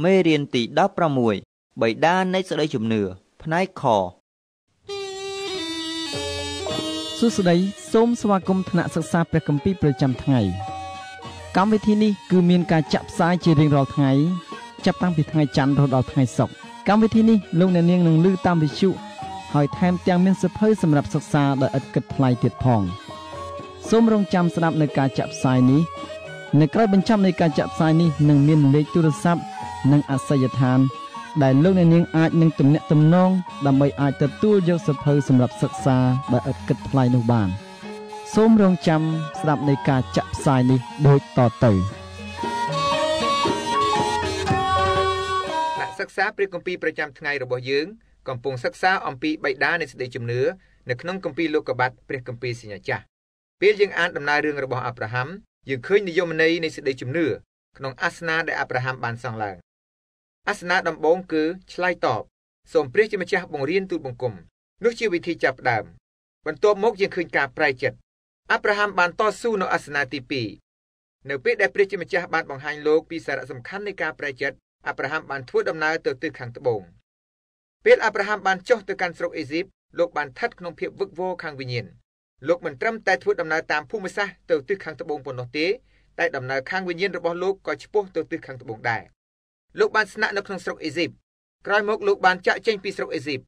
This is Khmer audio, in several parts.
មេរៀនទី16បិតានៃសេចក្តីជំនឿផ្នែកខសួស្តីសូមស្វាគមន៍ថ្នាក់សិក្សាព្រះគម្ពីរប្រចាំថ្ងៃកម្មវិធីនេះគឺមានការចាក់ផ្សាយជារៀងរាល់ថ្ងៃចាប់តាំងពីថ្ងៃច័ន្ទរហូតដល់ថ្ងៃសុក្រកម្មវិធីនេះលោកអ្នកនាងនឹងឮតាមវិទ្យុហើយថែមទាំងមានសៀវភៅសម្រាប់សិក្សាដោយឥតគិតថ្លៃទៀតផងសូមរងចាំស្ដាប់នៅការចាក់ផ្សាយនេះនៅក្រោយបញ្ចប់នៃការចាក់ផ្សាយនេះនឹងមានលេខទូរស័ព្ទនិងអាសយដ្ឋានដែលលោកអ្នកនាងអាចនឹងទំនាក់ទំនងដើម្បីអាចទទួលយកសៀវភៅសម្រាប់សិក្សាដោយឥតគិតថ្លៃនោះបានសូមរងចាំស្ដាប់នៃការចាក់ផ្សាយនេះដូចតទៅអ្នកសិក្សាព្រះគម្ពីរប្រចាំថ្ងៃរបស់យើងកំពុងសិក្សាអំពីបិតានៃសេចក្តីជំនឿនៅក្នុងគម្ពីរលោកុបាទព្រះគម្ពីរសញ្ញាចាស់ពេលយើងអានដំណើររឿងរបស់អាប់រ៉ាហាំយើងឃើញនិយមន័យនៃសេចក្តីជំនឿក្នុងអាសនាដែលអាប់រ៉ាហាំបានសង់ឡើងអាសនាដំបូងគឺឆ្លើយតបសូមព្រះជាម្ចាស់បង្រៀនទូលបង្គំនោះជាវិធីចាប់ផ្ដើមបន្ទាប់មកយើងឃើញការប្រែចិត្តអាប់រ៉ាហាំបានតស៊ូនៅអាសនាទី2នៅពេលដែលព្រះជាម្ចាស់បានបង្ហាញលោកពីសារៈសំខាន់នៃការប្រែចិត្តអាប់រ៉ាហាំបានធ្វើដំណើរទៅទិសខាងត្បូងពេលអាប់រ៉ាហាំបានចុះទៅកាន់ស្រុកអេស៊ីបលោកបានស្ថិតក្នុងភាពវឹកវរខាងវិញ្ញាណលោកមិនត្រឹមតែធ្វើដំណើរតាមភូមិសាស្ត្រទៅទិសខាងត្បូងប៉ុណ្ណោះទេតែដំណើរខាងវិញ្ញាណរបស់លោកក៏ឆ្ពោះទៅទិសខាងត្បូងដែរលោកបានស្នាក់នៅក្នុងស្រុកអេស៊ីបក្រោយមកលោកបានចាក់ចេញពីស្រុកអេស៊ីប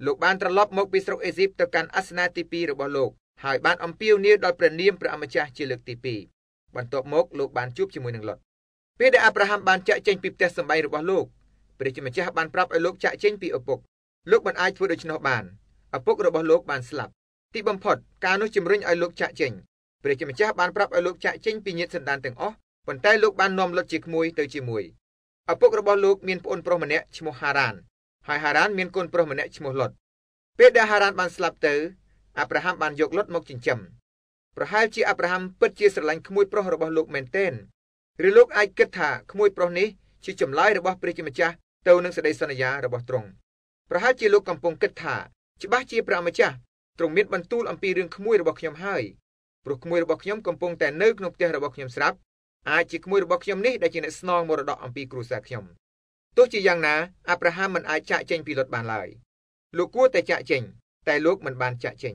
លោកបានត្រឡប់មកពីស្រុកអេស៊ីបទៅកាន់អាសនាទី2របស់លោកហើយបានអំពាវនាវដល់ព្រះនាមព្រះអម្ចាស់ជាលើកទី2បន្ទាប់មកលោកបានជួបជាមួយនឹងឡុតពេលដែលអាប់រ៉ាហាំបានចាក់ចេញពីផ្ទះសម្បែងរបស់លោកព្រះជាម្ចាស់បានប្រាប់ឲ្យលោកចាក់ចេញពីឪពុកលោកមិនអាចធ្វើដូច្នោះបានឪពុករបស់លោកបានស្លាប់ទីបំផុតការនោះជំរុញឲ្យលោកចាក់ចេញព្រះជាម្ចាស់បានប្រាប់ឲ្យលោកចាក់ចេញពីញាតិសន្តានទាំងអស់ប៉ុន្តែលោកបាននាំលុតជាក្មួយទៅជាមួយឪពុករបស់លោកមានប្អូនប្រុសម្នាក់ឈ្មោះហារ៉ានហើយហារ៉ានមានកូនប្រុសម្នាក់ឈ្មោះឡុតពេលដែលហារ៉ានបានស្លាប់ទៅអាប់រ៉ាហាំបានយកឡុតមកចិញ្ចឹមប្រហែលជាអាប់រ៉ាហាំពិតជាស្រឡាញ់ក្មួយប្រុសរបស់លោកមែនទែនឬលោកអាចគិតថាក្មួយប្រុសនេះជាចម្លើយរបស់ព្រះជាម្ចាស់ទៅនឹងសេចក្តីសន្យារបស់ទ្រង់ប្រហែលជាលោកកំពុងគិតថាច្បាស់ជាព្រះម្ចាស់ទ្រង់មានបន្ទូលអំពីរឿងក្មួយរបស់ខ្ញុំហើយព្រោះក្មួយរបស់ខ្ញុំកំពុងតែនៅក្នុងផ្ទះរបស់ខ្ញុំស្រាប់អាចជាក្មួយរបស់ខ្ញុំនេះដែលជាអ្នកស្នងមរតកអំពីគ្រួសារខ្ញុំទោះជាយ៉ាងណាអាប់រ៉ាហាំមិនអាចចាក់ចេញពីលុតបានឡើយលោកគួរតែចាក់ចេញតែលោកមិនបានចាក់ចេញ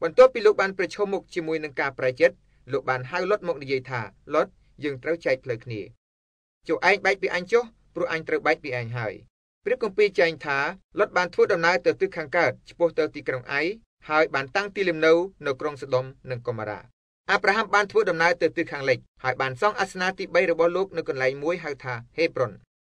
បន្ទាប់ពីលោកបានប្រឈមមុខជាមួយនឹងការប្រែចិត្តលោកបានហៅលុតមកនិយាយថាលុតយើងត្រូវចែកផ្លូវគ្នាចូលឯងបែកពីអញចុះព្រោះអញត្រូវបែកពីឯងហើយព្រះគម្ពីរចែងថាលុតបានធ្វើដំណើរទៅទិសខាងកើតឆ្ពោះទៅទីក្រុងអៃហើយបានតាំងទីលំនៅនៅក្រុងសូដុមនិងកុមារ៉ាអាប់រ៉ាហាំបានធ្វើដំណើរទៅទិសខាងលិចហើយបានសង់អាសនៈទី3របស់លោកនៅកន្លែងមួយហៅថាហេប្រុន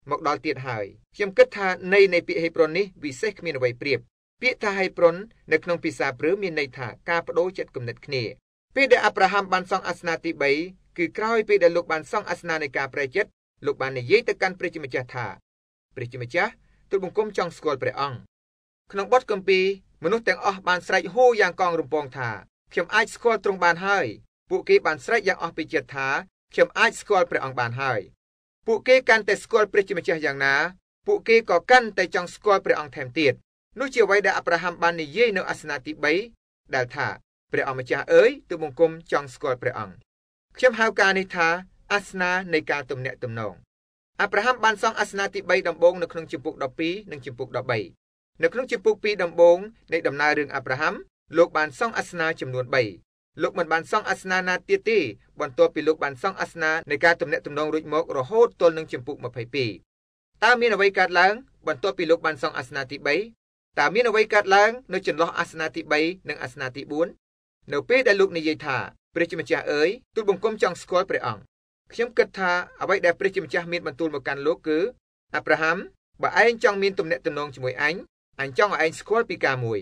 មកដល់ទៀតហើយខ្ញុំគិតថាន័យនៃពាក្យហេប្រុននេះវិសេសគ្មានអ្វីប្រៀបពាក្យថាហេប្រុននៅក្នុងភាសាព្រឺមានន័យថាការបដូរចិត្តគំនិតគ្នាពេលដែលអាប់រ៉ាហាំបានសង់អាសនៈទី3គឺក្រោយពេលដែលលោកបានសង់អាសនៈនៃការប្រែចិត្តលោកបាននិយាយទៅកាន់ព្រះជាម្ចាស់ថាព្រះជាម្ចាស់ទូលបង្គំចង់ស្គាល់ព្រះអង្គក្នុងបទគម្ពីរមនុស្សទាំងអស់បានស្រែកហ៊ោយ៉ាងកងរំពងថាខ្ញុំអាចស្គាល់ទ្រង់បានហើយពួកគេបានស្រែកយ៉ាងអស់ពីចិត្តថាខ្ញុំអាចស្គាល់ព្រះអង្គបានហើយពួកគេកាន់តែស្គាល់ព្រះជាម្ចាស់យ៉ាងណាពួកគេក៏កាន់តែចង់ស្គាល់ព្រះអង្គថែមទៀតនោះជាអ្វីដែលអាប់រ៉ាហាំបាននិយាយនៅអាសនៈទី3ដែលថាព្រះអង្គម្ចាស់អើយទូលបង្គំចង់ស្គាល់ព្រះអង្គខ្ញុំហៅការនេះថាអាសនៈនៃការទំនាក់ទំនងអាប់រ៉ាហាំបានសង់អាសនៈទី3ដំបូងនៅក្នុងជំពូក12និងជំពូក13នៅក្នុងជំពូក2ដំបូងនៃដំណើររឿងអាប់រ៉ាហាំលោកបានសង់អាសនៈចំនួន3លោកមិនបានសង់អាសនៈណាទៀតទេបន្ទាប់ពីលោកបានសង់អាសនៈនៃការទំនាក់ទំនងរួចមករហូតទល់នឹងជំពូក22តើមានអ្វីកើតឡើងបន្ទាប់ពីលោកបានសង់អាសនៈទី3តើមានអ្វីកើតឡើងនៅចន្លោះអាសនៈទី3និងអាសនៈទី4នៅពេលដែលលោកនិយាយថាព្រះជាម្ចាស់អើយទូលបង្គំចង់ស្គាល់ព្រះអង្គខ្ញុំគិតថាអ្វីដែលព្រះជាម្ចាស់មានបន្ទូលមកកាន់លោកគឺអាប់រ៉ាហាំបើឯងចង់មានទំនាក់ទំនងជាមួយអញចង់ឲ្យឯងស្គាល់ពីការមួយ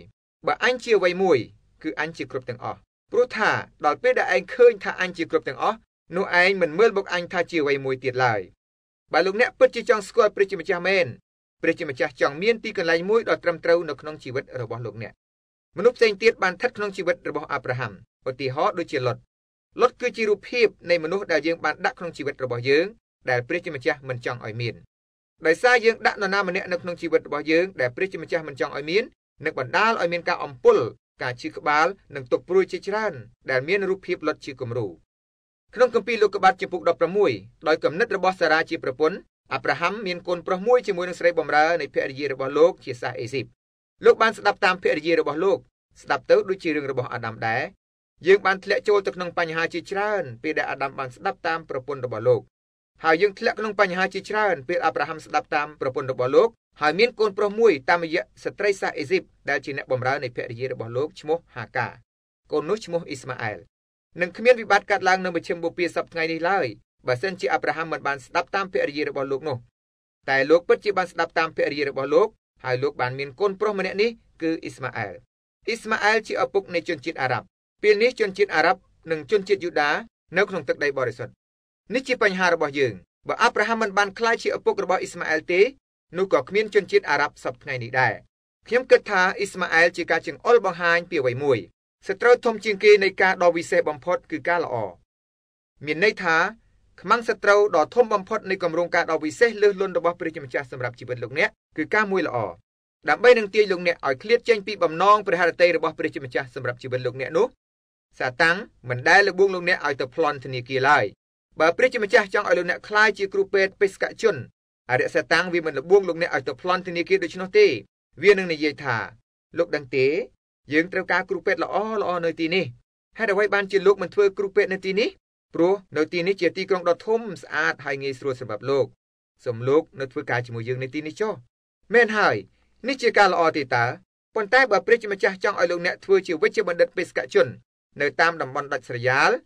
បើអញជាអ្វីមួយគឺអញជាគ្រប់ទាំងអស់ព្រោះថាដល់ពេលដែលឯងឃើញថាអញជាគ្រប់ទាំងអស់នោះឯងមិនមើលមកអញថាជាអ្វីមួយទៀតឡើយបើលោកអ្នកពិតជាចង់ស្គាល់ព្រះជាម្ចាស់មែនព្រះជាម្ចាស់ចង់មានទីកន្លែងមួយដ៏ត្រឹមត្រូវនៅក្នុងជីវិតរបស់លោកអ្នកមនុស្សផ្សេងទៀតបានស្ថិតក្នុងជីវិតរបស់អាប់រ៉ាហាំឧទាហរណ៍ដូចជាលុតគឺជារូបភាពនៃមនុស្សដែលយើងបានដាក់ក្នុងជីវិតរបស់យើងដែលព្រះជាម្ចាស់មិនចង់ឲ្យមានដោយសារយើងដាក់នរណាម្នាក់នៅក្នុងជីវិតរបស់យើងដែលព្រះជាម្ចាស់មិនចង់ឲ្យមាននឹងបណ្ដាលឲ្យមានការអំពុលការឈឺក្បាលនិងទុក្ខព្រួយជាច្រើនដែលមានរូបភាពលុតជាគំរូក្នុងគម្ពីរលោកុបាទជំពូក16ដោយគំនិតរបស់សារ៉ាជាប្រពន្ធ អាប់រ៉ាហាំមានកូនប្រុសមួយជាមួយនឹងស្រីបម្រើនៃភរិយារបស់លោកជាសាសអេស៊ីបលោកបានស្ដាប់តាមភរិយារបស់លោកស្ដាប់ទៅដូចជារឿងរបស់អាដាមដែរយើងបានធ្លាក់ចូលទៅក្នុងបញ្ហាជាច្រើនពេលដែលអាដាមបានស្ដាប់តាមប្រពន្ធរបស់លោកហើយយើងធ្លាក់ក្នុងបញ្ហាជាច្រើនពេលអាប់រ៉ាហាំស្ដាប់តាមប្រពន្ធរបស់លោកហើយមានកូនប្រុសមួយតាមរយៈស្ត្រីសាសអេស៊ីបដែលជាអ្នកបម្រើនៃភរិយារបស់លោកឈ្មោះហាកាកូននោះឈ្មោះអ៊ីស្ម៉ាអែលនឹងគ្មានវិបត្តិកាត់ឡើងនៅមជ្ឈិមបូព៌ាសប្តាហ៍នេះឡើយបើសិនជាអាប់រ៉ាហាំមិនបានស្ដាប់តាមភរិយារបស់លោកនោះតែលោកពិតជាបានស្ដាប់តាមភរិយារបស់លោកហើយលោកបានមានកូនប្រុសម្នាក់នេះគឺអ៊ីស្ម៉ាអែលជាឪពុកនៃជនជាតិអារ៉ាប់ពេលនេះជនជាតិអារ៉ាប់និងជនជាតិយូដានៅក្នុងទឹកដីបរិសុទ្ធនេះជាបញ្ហារបស់យើងបើអាប់រ៉ាហាំមិនបានក្លាយជាឪពុករបស់អ៊ីស្ម៉ាអែលទេនោះក៏គ្មានជនជាតិអារ៉ាប់សពថ្ងៃនេះដែរខ្ញុំគិតថាអ៊ីស្ម៉ាអែលជាការចង្អុលបង្ហាញពីអ្វីមួយសត្រូវធំជាងគេនៃការដ៏វិសេសបំផុតគឺការល្អមានន័យថាខ្មាំងសត្រូវដ៏ធំបំផុតនៃគម្រោងការដ៏វិសេសលើសលន់របស់ព្រះជាម្ចាស់សម្រាប់ជីវិតលោកអ្នកគឺការមួយល្អដើម្បីនឹងទាញលោកអ្នកឲ្យឃ្លាតចេញពីបំណងព្រះハរតីរបស់ព្រះជាម្ចាស់សម្រាប់ជីវិតលោកអ្នកនោះសាតាំងមិនដែលលបួងលោកអ្នកឲ្យទៅប្លន់ធនាគារឡើយបើព្រះជាម្ចាស់ចង់ឲ្យលោកអ្នកក្លាយជាគ្រូពេទ្យបេសកជនអរិយសាតាំងវាមិនលបួងលោកអ្នកឲ្យទៅប្លន់ធនាគារដូច្នោះទេវានឹងនិយាយថាលោកដឹងទេយើងត្រូវការគ្រូពេទ្យល្អនៅទីនេះហេតុអ្វីបានជាលោកមិនធ្វើគ្រូពេទ្យនៅទីនេះព្រោះនៅទីនេះជាទីក្រុងដ៏ធំស្អាតហើយងាយស្រួលសម្រាប់លោកសូមលោកនៅធ្វើការជាមួយយើងនៅទីនេះចុះមែនហើយនេះជាការល្អទេតើប៉ុន្តែបើព្រះជាម្ចាស់ចង់ឲ្យលោកអ្នកធ្វើជាវិជ្ជបណ្ឌិតបេសកជននៅតាមតំបន់ដាច់ស្រយាល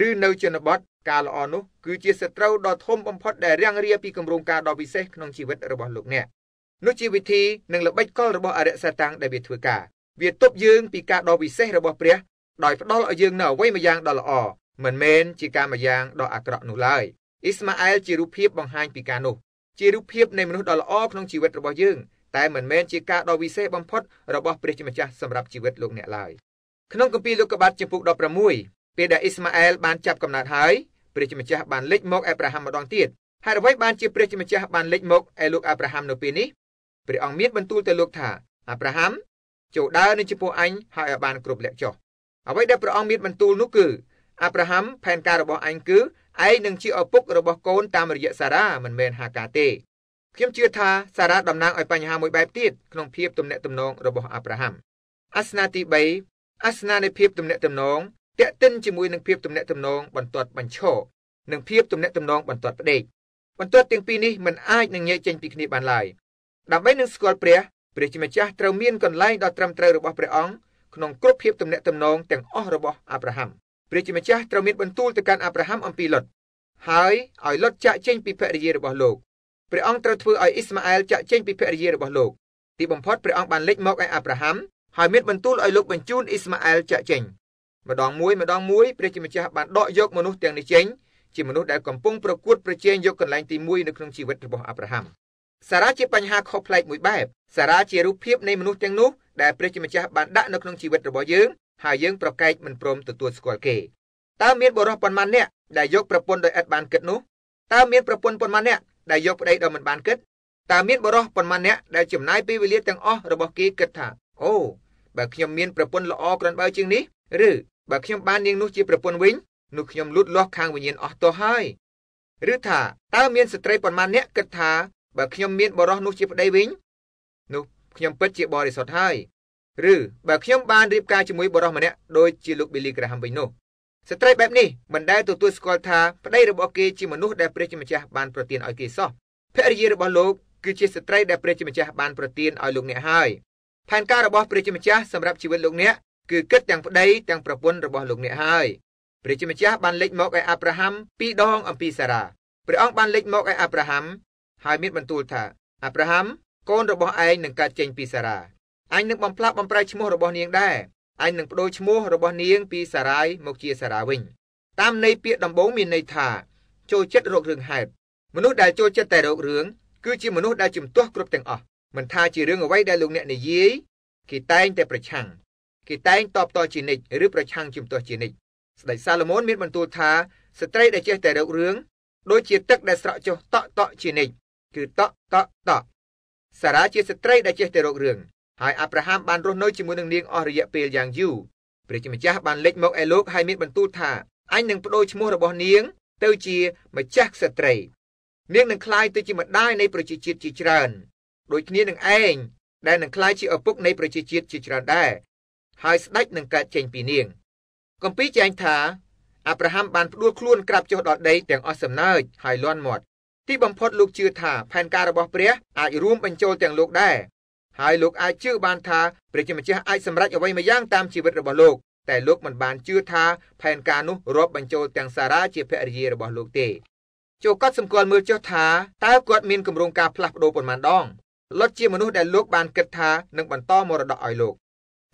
ឬនៅជនបទការល្អនោះគឺជាសត្រូវដ៏ធំបំផុតដែលរាំងរាពីគម្រោងការដ៏ពិសេសក្នុងជីវិតរបស់លោកអ្នកនោះជាវិធីនិងល្បិចកលរបស់អរិយសាតាំងដែលវាធ្វើការវាទប់យើងពីការដ៏ពិសេសរបស់ព្រះដោយផ្ដល់ឲ្យយើងនៅអ្វីម្យ៉ាងដ៏ល្អមិនមែនជាការម្យ៉ាងដ៏អាក្រក់នោះឡើយអ៊ីស្ម៉ាអែលជារូបភាពបង្ហាញពីការនោះជារូបភាពនៃមនុស្សដ៏ល្អក្នុងជីវិតរបស់យើងតែមិនមែនជាការដ៏វិសេសបំផុតរបស់ព្រះជាម្ចាស់សម្រាប់ជីវិតលោកអ្នកឡើយក្នុងគម្ពីរលោកុបាទចំពុក16ពេលដែលអ៊ីស្ម៉ាអែលបានចាប់កំណើតហើយព្រះជាម្ចាស់បានលេចមកអាប់រ៉ាហាំម្ដងទៀតហើយអ្វីបានជាព្រះជាម្ចាស់បានលេចមកឲ្យលោកអាប់រ៉ាហាំនៅពេលនេះព្រះអង្គមានបន្ទូលទៅលោកថាអាប់រ៉ាហាំចូលដើរនៅចំពោះអញហើយឲ្យបានគ្រប់លក្ខចុះអ្វីដែលព្រះអង្គមានបន្ទូលនោះគឺអាប់រ៉ាហាំផែនការរបស់អញគឺឯងនឹងជាឪពុករបស់កូនតាមរយៈសារ៉ាមិនមែនហាកាទេខ្ញុំជឿថាសារ៉ាតំណាងឲ្យបញ្ហាមួយបែបទៀតក្នុងភាពទំនាក់ទំនងរបស់អាប់រ៉ាហាំអាសនាទី3អាសនានៃភាពទំនាក់ទំនងតាក់ទិនជាមួយនឹងភាពទំនាក់ទំនងបន្ទាត់បញ្ឈរនិងភាពទំនាក់ទំនងបន្ទាត់ផ្ដេកបន្ទាត់ទាំងពីរនេះមិនអាចនឹងញែកចេញពីគ្នាបានឡើយដើម្បីនឹងស្គាល់ព្រះជាម្ចាស់ត្រូវមានកន្លែងដ៏ត្រឹមត្រូវរបស់ព្រះអង្គក្នុងគ្រប់ភាពទំនាក់ទំនងទាំងអស់របស់អាប់រ៉ាហាំព្រះជាម្ចាស់ត្រូវមានបន្ទូលទៅកាន់អាប់រ៉ាហាំអំពីលុតហើយឲ្យលុតចាកចេញពីភរិយារបស់លោកព្រះអង្គត្រូវធ្វើឲ្យអ៊ីស្ម៉ាអែលចាកចេញពីភរិយារបស់លោកទីបំផុតព្រះអង្គបានលេចមកឲ្យអាប់រ៉ាហាំហើយមានបន្ទូលឲ្យលោកបញ្ជូនអ៊ីស្ម៉ាអែលចាកចេញម្ដងមួយព្រះជាម្ចាស់បានដកយកមនុស្សទាំងនេះចេញជាមនុស្សដែលកំពុងប្រកួតប្រជែងយកកន្លែងទី1នៅក្នុងជីវិតរបស់អាប់រ៉ាហាំសារ៉ាជាបញ្ហាខុសប្លែកមួយបែបសារ៉ាជារូបភាពនៃមនុស្សទាំងនោះដែលព្រះជាម្ចាស់បានដាក់នៅក្នុងជីវិតរបស់យើងហើយយើងប្រកែកមិនព្រមទទួលស្គាល់គេតើមានបុរសប៉ុន្មានអ្នកដែលយកប្រពន្ធដោយឥតបានគិតនោះតើមានប្រពន្ធប៉ុន្មានអ្នកដែលយកប្តីដោយមិនបានគិតតើមានបុរសប៉ុន្មានអ្នកដែលចំណាយពេលវេលាទាំងអស់របស់គេគិតថាអូបើខ្ញុំមានប្រពន្ធល្អក្រាន់បើជាងនេះឬបើខ្ញុំបាននាងនោះជាប្រពន្ធវិញនោះខ្ញុំលូតលាស់ខាងវិញ្ញាណអស់ទោះហើយឬថាតើមានស្ត្រីប៉ុន្មានអ្នកគិតថាបើខ្ញុំមានបុរសនោះជាប្តីវិញនោះខ្ញុំពិតជាបរិសុទ្ធហើយឬបើខ្ញុំបានរៀបការជាមួយបុរសម្នាក់ដូចជាលោក Billy Graham វិញនោះស្ត្រីបែបនេះមិនដែលទទួលស្គាល់ថាប្តីរបស់គេជាមនុស្សដែលព្រះជាម្ចាស់បានប្រទានឲ្យគេសោះភរិយារបស់លោកគឺជាស្ត្រីដែលព្រះជាម្ចាស់បានប្រទានឲ្យលោកអ្នកហើយផែនការរបស់ព្រះជាម្ចាស់សម្រាប់ជីវិតលោកអ្នកគឺគិតទាំងប្តីទាំងប្រពន្ធរបស់លោកអ្នកហើយព្រះជាម្ចាស់បានលេចមកឲ្យអាប់រ៉ាហាំ2ដងអំពីសារ៉ាព្រះអង្គបានលេចមកឲ្យអាប់រ៉ាហាំហើយមានបន្ទូលថាអាប់រ៉ាហាំកូនរបស់ឯងនឹងកើតចេញពីសារ៉ាអញនឹងបំផ្លាស់បំប្រែឈ្មោះរបស់នាងដែរអញនឹងបដូរឈ្មោះរបស់នាងពីសារ៉ាយមកជាសារ៉ាវិញតាមន័យពាក្យដំបូងមានន័យថាចូលចិត្តរករឿងហេតុមនុស្សដែលចូលចិត្តតែរករឿងគឺជាមនុស្សដែលជំទាស់គ្រប់ទាំងអស់មិនថាជារឿងអ្វីដែលលោកអ្នកនិយាយគេតែងតែប្រឆាំងគេតែងតបតជានិច្ចឬប្រឆាំងជំទាស់ជានិច្ចស្ដេចសាឡូមោនមានបន្ទូលថាស្ត្រីដែលចេះតែរករឿងដូចជាទឹកដែលស្រក់ចុះតក់ជានិច្ចគឺតក់សារ៉ាជាស្ត្រីដែលចេះតែរករឿងហើយអាប់រ៉ាហាំបានរស់នៅជាមួយនឹងនាងអស់រយៈពេលយ៉ាងយូរព្រះជាម្ចាស់បានលេចមកឲ្យលោកហើយមានបន្ទូលថាអញនឹងបដូរឈ្មោះរបស់នាងទៅជាម្ចាស់ក្សត្រី នាងនឹងក្លាយទៅជាម្ដាយនៃប្រជាជាតិជាច្រើនដូចគ្នានឹងឯងដែលនឹងក្លាយជាឪពុកនៃប្រជាជាតិជាច្រើនដែរហើយស្ដេចនឹងកើតចេញពីនាងគម្ពីរចែងថាអាប់រ៉ាហាំបានផ្ដួលខ្លួនក្រាបចុះដល់ដីទាំងអស់សំណើចហើយលាន់មាត់ទីបំផុតលោកជឿថាផែនការរបស់ព្រះអាចរួមបញ្ចូលទាំងលោកដែរហើយលោកអាចជឿបានថាព្រះជាម្ចាស់អាចសម្រេចអ្វីមួយយ៉ាងតាមជីវិតរបស់លោកតែលោកមិនបានជឿថាផែនការនោះរាប់បញ្ចូលទាំងសារ៉ាជាភរិយារបស់លោកទេចូលកត់សម្គាល់មើលចុះថាតើគាត់មានគម្រោងការផ្លាស់ប្ដូរប៉ុន្មានដងលុតជាមនុស្សដែលលោកបានគិតថានឹងបន្តមរតកឲ្យលោក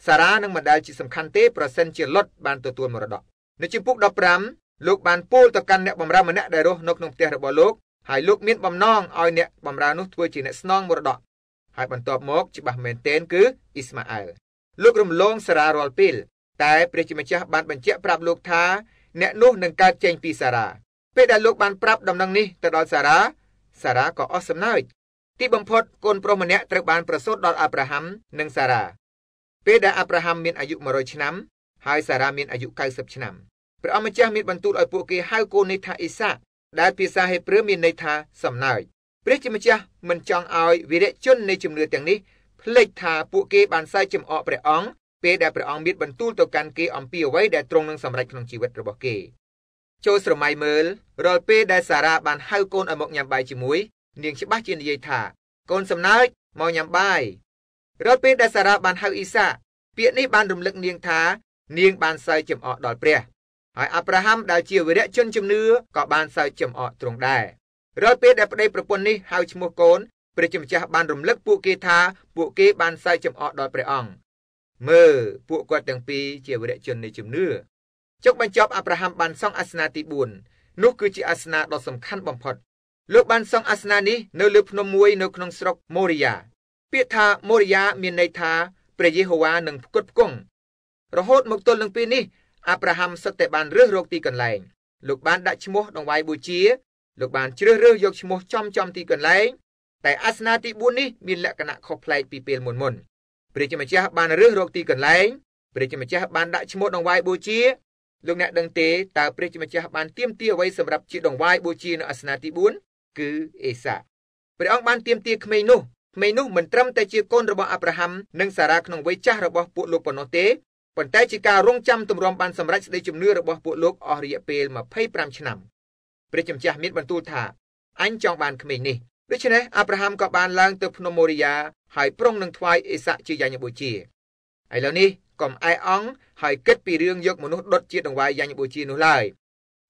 សារ៉ានឹងមិនដែលជាសំខាន់ទេប្រសិនជាលុតបានទទួលមរតកនៅជំពូក15លោកបានពោលទៅកាន់អ្នកបម្រើម្នាក់ដែលរស់នៅក្នុងផ្ទះរបស់លោកហើយលោកមានបំណងឲ្យអ្នកបម្រើនោះធ្វើជាអ្នកស្នងមរតកហើយបន្ទាប់មកច្បាស់មែនទែនគឺអ៊ីស្ម៉ាអែលលោករំលងសារ៉ារាល់ពេលតែព្រះជាម្ចាស់បានបញ្ជាក់ប្រាប់លោកថាអ្នកនោះនឹងកើតចេញពីសារ៉ាពេលដែលលោកបានប្រាប់ដំណឹងនេះទៅដល់សារ៉ាក៏អស់សំណើចទីបំផុតកូនប្រុសម្នាក់ត្រូវបានប្រសូតដល់អាប់រ៉ាហាំនិងសារ៉ាពេលដែលអាប់រ៉ាហាំមានអាយុ100ឆ្នាំហើយសារ៉ាមានអាយុ90ឆ្នាំព្រះអង្គម្ចាស់មានបន្ទូលឲ្យពួកគេហៅកូននេះថាអ៊ីសាដែលភាសាហេប្រឺមានន័យថាសំណើចព្រះជាម្ចាស់មិនចង់ឲ្យវីរជននៃជំនឿទាំងនេះភ្លេចថាពួកគេបានសើចចំអកព្រះអង្គពេលដែលព្រះអង្គមានបន្ទូលទៅកាន់គេអំពីអ្វីដែលទ្រង់នឹងសម្រេចក្នុងជីវិតរបស់គេចូលស្រមៃមើលរាល់ពេលដែលសារ៉ាបានហៅកូនឲ្យមកញ៉ាំបាយជាមួយនាងច្បាស់ជានិយាយថាកូនសំណើចមកញ៉ាំបាយរាល់ពេលដែលសារ៉ាបានហៅអ៊ីសាពាក្យនេះបានរំលឹកនាងថានាងបានសើចចំអកដល់ព្រះហើយអាប់រ៉ាហាំដែលជាវីរជនជំនឿក៏បានសើចចំអកទ្រង់ដែររាល់ពេលដែលប្តីប្រពន្ធនេះហៅឈ្មោះកូនព្រះជាម្ចាស់បានរំលឹកពួកគេថាពួកគេបានសើចចំអកដល់ព្រះអង្គមើលពួកគាត់ទាំងពីរជាវីរជននៃជំនឿចុងបញ្ចប់អាប់រ៉ាហាំបានសង់អាសនៈទី4នោះគឺជាអាសនៈដ៏សំខាន់បំផុតលោកបានសង់អាសនៈនេះនៅលើភ្នំមួយនៅក្នុងស្រុកម៉ូរីយ៉ាពាក្យថាម៉ូរីយ៉ាមានន័យថាព្រះយេហូវ៉ានឹងផ្គត់ផ្គង់រហូតមកទល់នឹងពេលនេះអាប់រ៉ាហាំសុទ្ធតែបានរើសរកទីកន្លែងលោកបានដាក់ឈ្មោះដង្វាយបូជាលោកបានជ្រើសរើសយកឈ្មោះចំទីកន្លែងតែអាសនៈទី4នេះមានលក្ខណៈខុសប្លែកពីពេលមុនព្រះជាម្ចាស់បានរើសរកទីកន្លែងព្រះជាម្ចាស់បានដាក់ឈ្មោះដង្វាយបូជាលោកអ្នកដឹងទេតើព្រះជាម្ចាស់បានទាមទារអ្វីសម្រាប់ជាដង្វាយបូជានៅអាសនៈទី4គឺអេសាព្រះអង្គបានទាមទារក្មេងនោះមិនត្រឹមតែជាកូនរបស់អាប់រ៉ាហាំនិងសារ៉ាក្នុងវ័យចាស់របស់ពួកលោកប៉ុណ្ណោះទេប៉ុន្តែជាការរងចាំទម្រាំបានសម្រេចសេចក្តីជំនឿរបស់ពួកលោកអស់រយៈពេល25ឆ្នាំព្រះជាម្ចាស់មានបន្ទូលថាអញចង់បានក្មេងនេះដូច្នេះអាប់រ៉ាហាំក៏បានឡើងទៅភ្នំម៉ូរីយ៉ាហើយប្រុងនឹងថ្វាយអេសាក់ជាយញ្ញបូជាឥឡូវនេះកុំអែអង្សហើយគិតពីរឿងយកមនុស្សដុតជាដង្វាយយញ្ញបូជានោះឡើយ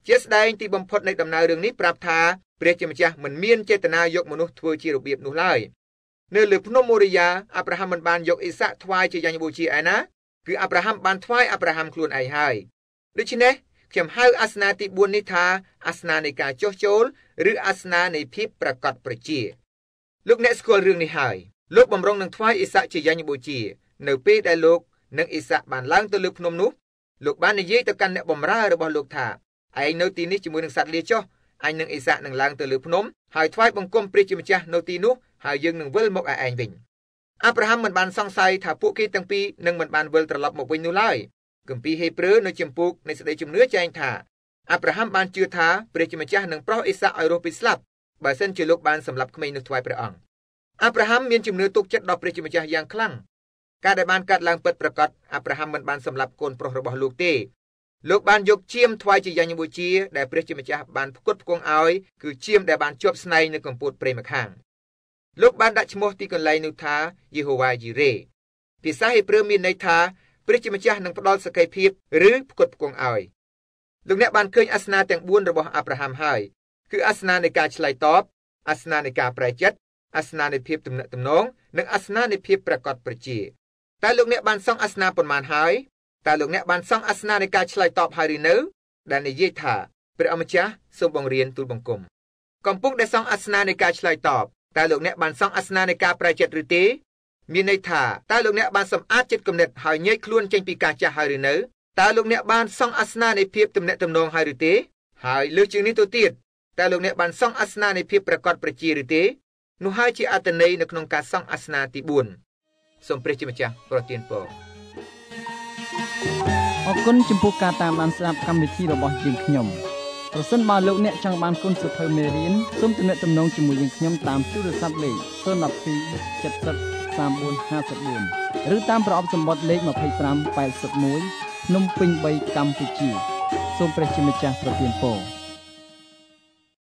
ជាស្ដែងទីបំផុតនៃដំណើររឿងនេះប្រាប់ថាព្រះជាម្ចាស់មិនមានចេតនាយកមនុស្សធ្វើជារបៀបនោះឡើយនៅលើភ្នំម៉ូរីយ៉ាអាប់រ៉ាហាំមិនបានយកអេសាក់ថ្វាយជាយញ្ញបូជាឯណាគឺអាប់រ៉ាហាំបានថ្វាយអាប់រ៉ាហាំខ្លួនឯងហើយដូច្នេះខ្ញុំហៅអាសនៈទី4នេះថាអាសនៈនៃការចុះចូលឬអាសនៈនៃភាពប្រកបប្រជាលោកអ្នកស្គាល់រឿងនេះហើយលោកបំរុងនឹងថ្វាយអេសាក់ជាយញ្ញបូជានៅពេលដែលលោកនិងអេសាក់បានឡើងទៅលើភ្នំនោះលោកបាននិយាយទៅកាន់អ្នកបម្រើរបស់លោកថាឯងនៅទីនេះជាមួយនឹងសត្វលាចុះអញនិងអេសាក់នឹងឡើងទៅលើភ្នំហើយថ្វាយបង្គំព្រះជាម្ចាស់នៅទីនោះហើយយើងនឹងវិលមកឯឯងវិញអាប់រ៉ាហាំមិនបានសង្ស័យថាពួកគេទាំងពីរនឹងមិនបានវិលត្រឡប់មកវិញនោះឡើយគម្ពីរហេព្រើរនៅជំពូកនៃសេចក្តីជំនឿចែងថាអាប់រ៉ាហាំបានជឿថាព្រះជាម្ចាស់នឹងប្រោសអេសាក់ឲ្យរស់ពីស្លាប់បើសិនជាលោកបានសម្លាប់ក្មេងនោះថ្វាយព្រះអង្គអាប់រ៉ាហាំមានជំនឿទុកចិត្តដល់ព្រះជាម្ចាស់យ៉ាងខ្លាំងការដែលបានកាត់ឡើងពិតប្រាកដអាប់រ៉ាហាំមិនបានសម្លាប់កូនប្រុសរបស់លោកទេលោកបានយកឈាមថ្វាយជាយញ្ញបូជាដែលព្រះជាម្ចាស់បានផ្គត់ផ្គង់ឲ្យគឺឈាមដែលបានជាប់ស្នែងនៅកំពូលព្រៃម្ខាងលោកបានដាក់ឈ្មោះទីកន្លែងនោះថាយេហូវ៉ាជីរ៉េភាសាហេប្រឺមានន័យថាព្រះជាម្ចាស់នឹងផ្ដល់សក្ខីភាពឬផ្គត់ផ្គង់ឲ្យលោកអ្នកបានឃើញអាសនៈទាំង4របស់អាប់រ៉ាហាំហើយគឺអាសនៈនៃការឆ្លើយតបអាសនៈនៃការប្រែចិត្តអាសនៈនៃភាពទំនាក់ទំនងនិងអាសនៈនៃភាពប្រកបប្រជាតើលោកអ្នកបានសង់អាសនៈប៉ុន្មានហើយតើលោកអ្នកបានសង់អាសនៈនៃការឆ្លើយតបហើយឬនៅដែលនិយាយថាព្រះអម្ចាស់សូមបង្រៀនទូលបង្គំកំពុងតែសង់អាសនៈនៃការឆ្លើយតបតើលោកអ្នកបានសង់អាសនៈនៃការប្រែចិត្តឬទេមានន័យថាតើលោកអ្នកបានសម្អាតចិត្តគំនិតហើយញែកខ្លួនចេញពីការចាស់ហើយឬនៅតើលោកអ្នកបានសង់អាសនៈនៃភាពទំនាក់ទំនងហើយឬទេហើយលើសជាងនេះទៅទៀតតើលោកអ្នកបានសង់អាសនៈនៃភាពប្រកបប្រជាឬទេនោះហើយជាអត្ថន័យនៅក្នុងការសង់អាសនៈទី4សូមព្រះជាម្ចាស់ប្រទានពរអរគុណចំពោះការតាមដានស្ដាប់កម្មវិធីរបស់យើងខ្ញុំ ប្រសិនបើលោកអ្នកចង់បានគុណសៀវភៅមេរៀនសូមទំនាក់ទំនងជាមួយយើងខ្ញុំតាមទូរស័ព្ទលេខ012 70 34 54ឬតាមប្រអប់សម្បត្តិលេខ2581ភ្នំពេញ3កម្ពុជាសូមព្រះជាម្ចាស់ប្រទានពរ